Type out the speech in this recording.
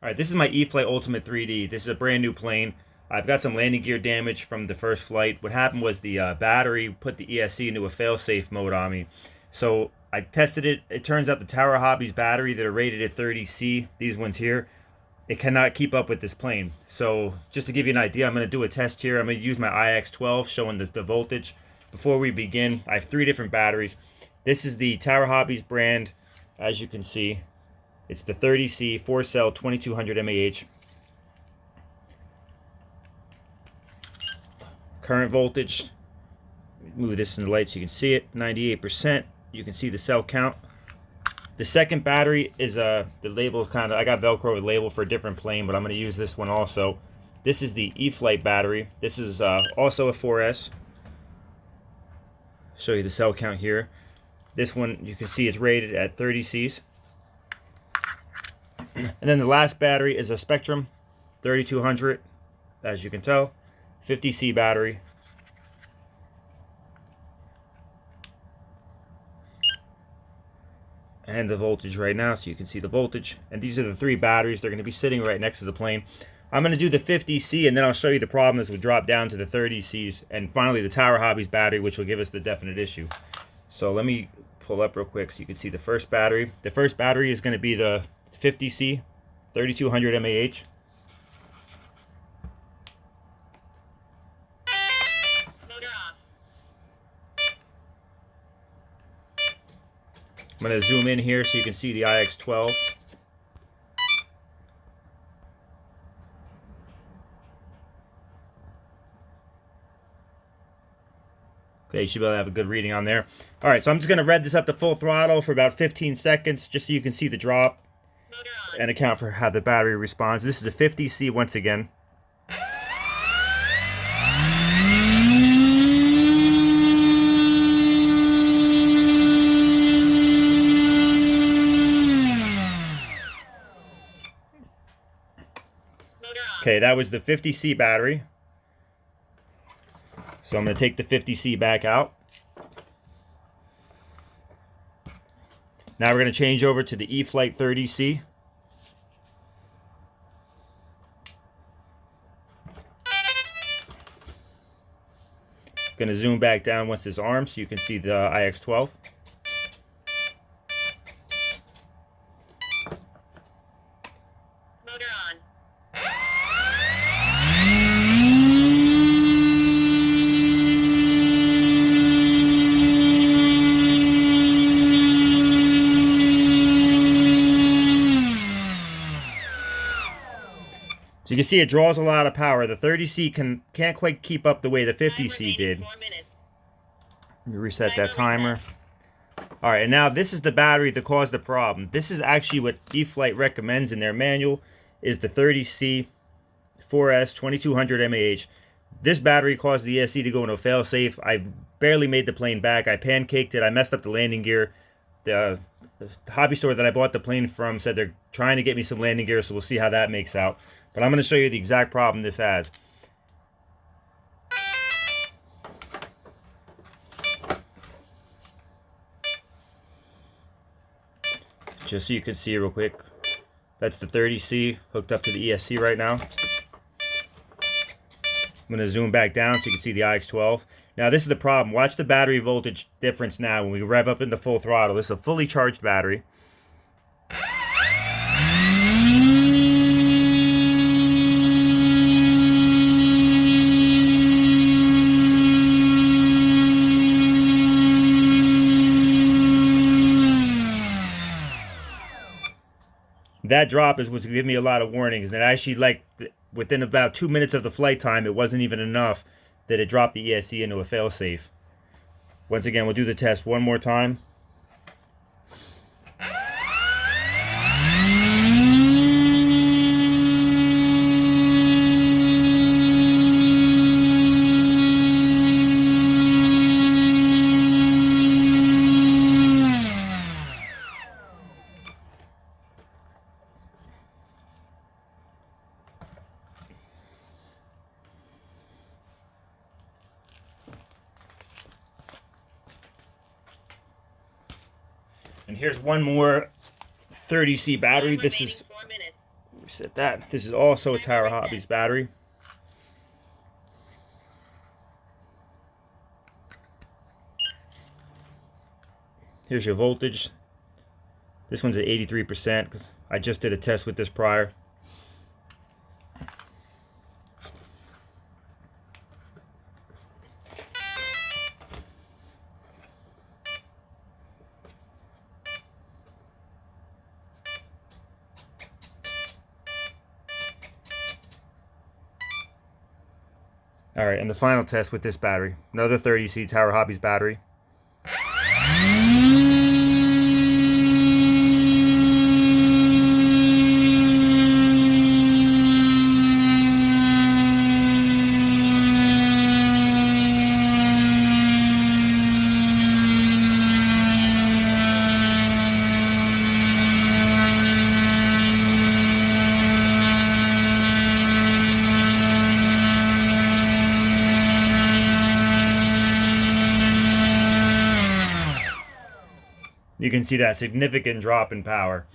All right, this is my Eflite Ultimate 3D. This is a brand new plane. I've got some landing gear damage from the first flight. What happened was the battery put the ESC into a fail-safe mode on me. So I tested it. It turns out the Tower Hobbies battery that are rated at 30C, these ones here, it cannot keep up with this plane. So just to give you an idea, I'm going to do a test here. I'm going to use my IX12 showing the voltage. Before we begin, I have 3 different batteries. This is the Tower Hobbies brand, as you can see. It's the 30C 4-cell 2200 mAh. Current voltage, move this in the light so you can see it, 98%. You can see the cell count. The second battery is the label is kind of, I got Velcro with label for a different plane, but I'm going to use this one also. This is the Eflite battery. This is also a 4S. Show you the cell count here. This one you can see is rated at 30 Cs. And then the last battery is a Spectrum 3200, as you can tell, 50C battery. And the voltage right now, so you can see the voltage. And these are the 3 batteries. They're going to be sitting right next to the plane. I'm going to do the 50C, and then I'll show you the problem as we drop down to the 30Cs. And finally, the Tower Hobbies battery, which will give us the definite issue. So let me pull up real quick so you can see the first battery. The first battery is going to be the 50C 3200 mAh. Motor off. I'm going to zoom in here so you can see the IX12. Okay, you should be able to have a good reading on there. All right, so I'm just going to rev this up to full throttle for about 15 seconds just so you can see the drop and account for how the battery responds. This is the 50C once again. Okay, that was the 50C battery. So I'm going to take the 50C back out. Now we're going to change over to the Eflite 30C. Going to zoom back down once it's armed so you can see the IX12. Motor on. So you can see it draws a lot of power. The 30C can't quite keep up the way the 50C did. 4 minutes. Let me reset that timer. Alright, and now this is the battery that caused the problem. This is actually what Eflite recommends in their manual, is the 30C 4S 2200 mAh. This battery caused the ESC to go into a failsafe. I barely made the plane back. I pancaked it. I messed up the landing gear. The hobby store that I bought the plane from said they're trying to get me some landing gear, so we'll see how that makes out. But I'm going to show you the exact problem this has. Just so you can see real quick. That's the 30C hooked up to the ESC right now. I'm going to zoom back down so you can see the IX12. Now this is the problem. Watch the battery voltage difference now when we rev up into full throttle. This is a fully charged battery. That drop was giving me a lot of warnings, and actually, like, within about 2 minutes of the flight time, it wasn't even enough that it dropped the ESC into a failsafe. Once again, we'll do the test one more time. And here's one more 30C battery. This is 4 minutes. Reset that. This is also a Tower Timer Hobbies reset. battery. Here's your voltage. This one's at 83% because I just did a test with this prior. All right, and the final test with this battery. Another 30C Tower Hobbies battery. You can see that significant drop in power.